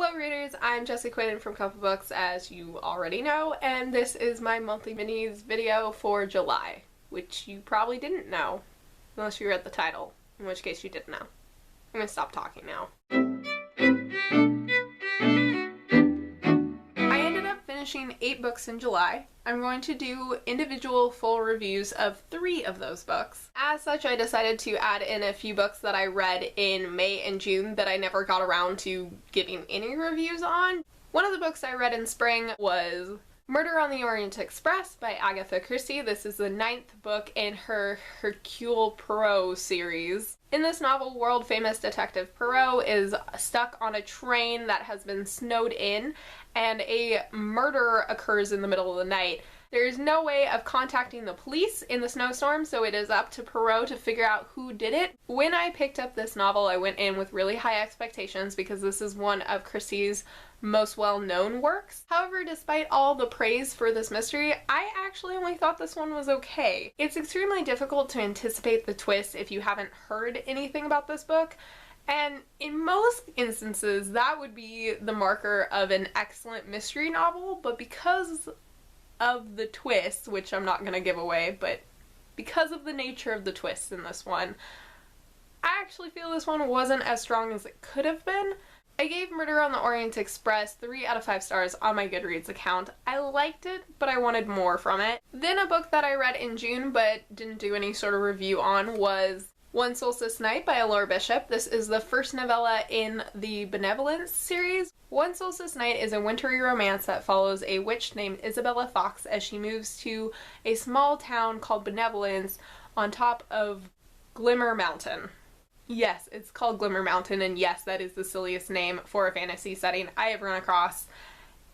Hello readers, I'm Jessie Quinn from Couple Books, as you already know, and this is my monthly minis video for July, which you probably didn't know, unless you read the title, in which case you didn't know. I'm gonna stop talking now. I ended up finishing 8 books in July. I'm going to do individual full reviews of 3 of those books. As such, I decided to add in a few books that I read in May and June that I never got around to giving any reviews on. One of the books I read in spring was Murder on the Orient Express by Agatha Christie. This is the 9th book in her Hercule Poirot series. In this novel, world-famous detective Poirot is stuck on a train that has been snowed in, and a murder occurs in the middle of the night. There is no way of contacting the police in the snowstorm, so it is up to Poirot to figure out who did it. When I picked up this novel, I went in with really high expectations because this is one of Christie's most well-known works. However, despite all the praise for this mystery, I actually only thought this one was okay. It's extremely difficult to anticipate the twist if you haven't heard anything about this book, and in most instances that would be the marker of an excellent mystery novel, but because of the twist, which I'm not gonna give away, but because of the nature of the twist in this one, I actually feel this one wasn't as strong as it could have been. I gave Murder on the Orient Express 3 out of 5 stars on my Goodreads account. I liked it, but I wanted more from it. Then a book that I read in June but didn't do any sort of review on was One Solstice Night by Elora Bishop. This is the first novella in the Benevolence series. One Solstice Night is a wintry romance that follows a witch named Isabella Fox as she moves to a small town called Benevolence on top of Glimmer Mountain. Yes, it's called Glimmer Mountain, and yes, that is the silliest name for a fantasy setting I have run across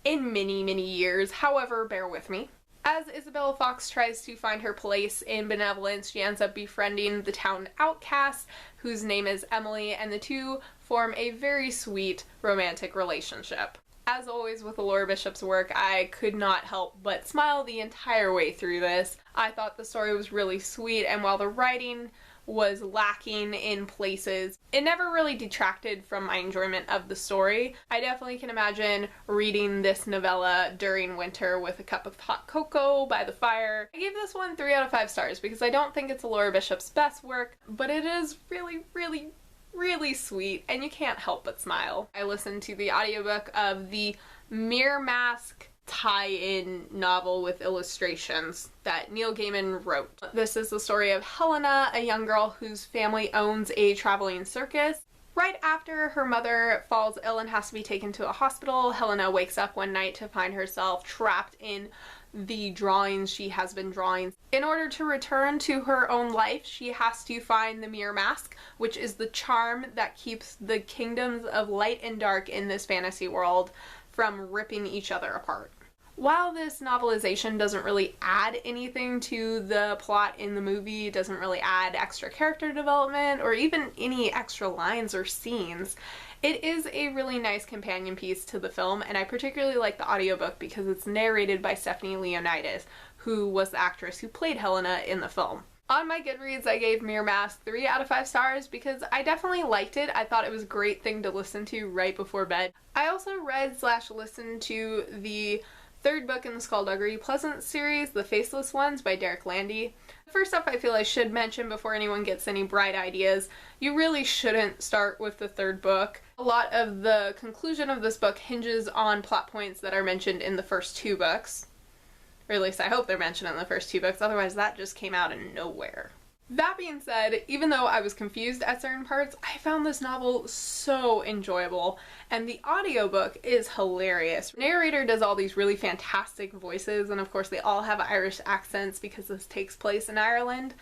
in many, many years. However, bear with me. As Isabella Fox tries to find her place in Benevolence, she ends up befriending the town outcast, whose name is Emily, and the two form a very sweet romantic relationship. As always with Elora Bishop's work, I could not help but smile the entire way through this. I thought the story was really sweet, and while the writing was lacking in places, it never really detracted from my enjoyment of the story. I definitely can imagine reading this novella during winter with a cup of hot cocoa by the fire. I gave this one 3 out of 5 stars because I don't think it's Elora Bishop's best work, but it is really sweet, and you can't help but smile. I listened to the audiobook of the MirrorMask tie-in novel with illustrations that Neil Gaimen wrote. This is the story of Helena, a young girl whose family owns a traveling circus. Right after her mother falls ill and has to be taken to a hospital, Helena wakes up one night to find herself trapped in the drawings she has been drawing. In order to return to her own life, she has to find the MirrorMask, which is the charm that keeps the kingdoms of light and dark in this fantasy world from ripping each other apart. While this novelization doesn't really add anything to the plot in the movie, doesn't really add extra character development or even any extra lines or scenes, it is a really nice companion piece to the film, and I particularly like the audiobook because it's narrated by Stephanie Leonidas, who was the actress who played Helena in the film. On my Goodreads, I gave MirrorMask 3 out of 5 stars because I definitely liked it. I thought it was a great thing to listen to right before bed. I also read/listened to the 3rd book in the Skulduggery Pleasant series, the Faceless ones by Landey. First off, I feel I should mention before anyone gets any bright ideas, you really shouldn't start with the 3rd book. A lot of the conclusion of this book hinges on plot points that are mentioned in the first 2 books. Or at least I hope they're mentioned in the first 2 books, otherwise that just came out of nowhere. That being said, even though I was confused at certain parts, I found this novel so enjoyable, and the audiobook is hilarious. The narrator does all these really fantastic voices, and of course they all have Irish accents because this takes place in Ireland,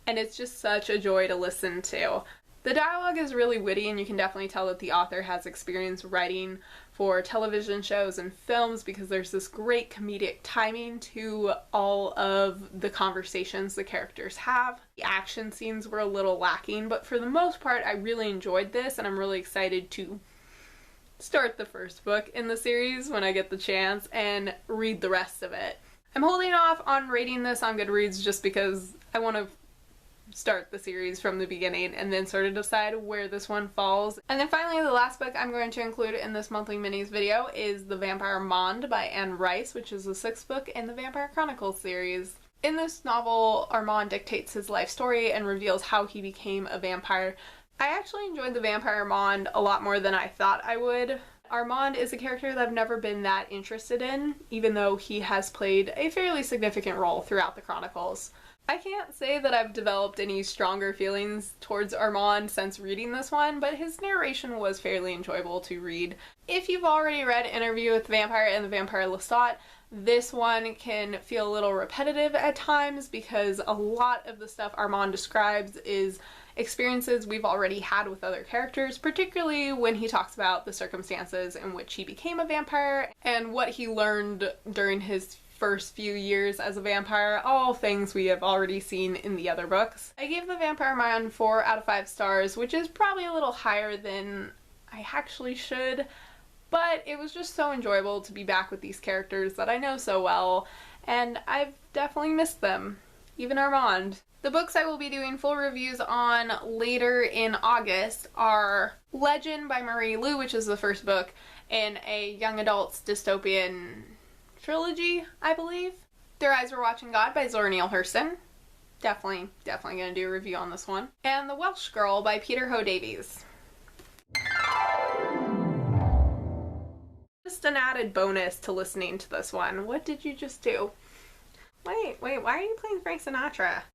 and it's just such a joy to listen to. The dialogue is really witty, and you can definitely tell that the author has experience writing for television shows and films because there's this great comedic timing to all of the conversations the characters have. The action scenes were a little lacking, but for the most part I really enjoyed this, and I'm really excited to start the 1st book in the series when I get the chance and read the rest of it. I'm holding off on rating this on Goodreads just because I want to start the series from the beginning and then sort of decide where this one falls. And then finally, the last book I'm going to include in this monthly minis video is The Vampire Armand by Anne Rice, which is the 6th book in the Vampire Chronicles series. In this novel, Armand dictates his life story and reveals how he became a vampire. I actually enjoyed The Vampire Armand a lot more than I thought I would. Armand is a character that I've never been that interested in, even though he has played a fairly significant role throughout the Chronicles. I can't say that I've developed any stronger feelings towards Armand since reading this one, but his narration was fairly enjoyable to read. If you've already read Interview with the Vampire and The Vampire Lestat, this one can feel a little repetitive at times because a lot of the stuff Armand describes is experiences we've already had with other characters, particularly when he talks about the circumstances in which he became a vampire and what he learned during his first few years as a vampire, all things we have already seen in the other books. I gave The Vampire Armand 4 out of 5 stars, which is probably a little higher than I actually should, but it was just so enjoyable to be back with these characters that I know so well, and I've definitely missed them, even Armand. The books I will be doing full reviews on later in August are Legend by Marie Lu, which is the first book in a young adult's dystopian trilogy, I believe. Their Eyes Were Watching God by Zora Neale Hurston. Definitely gonna do a review on this one. And The Welsh Girl by Peter Ho Davies. Just an added bonus to listening to this one. What did you just do? Wait, why are you playing Frank Sinatra?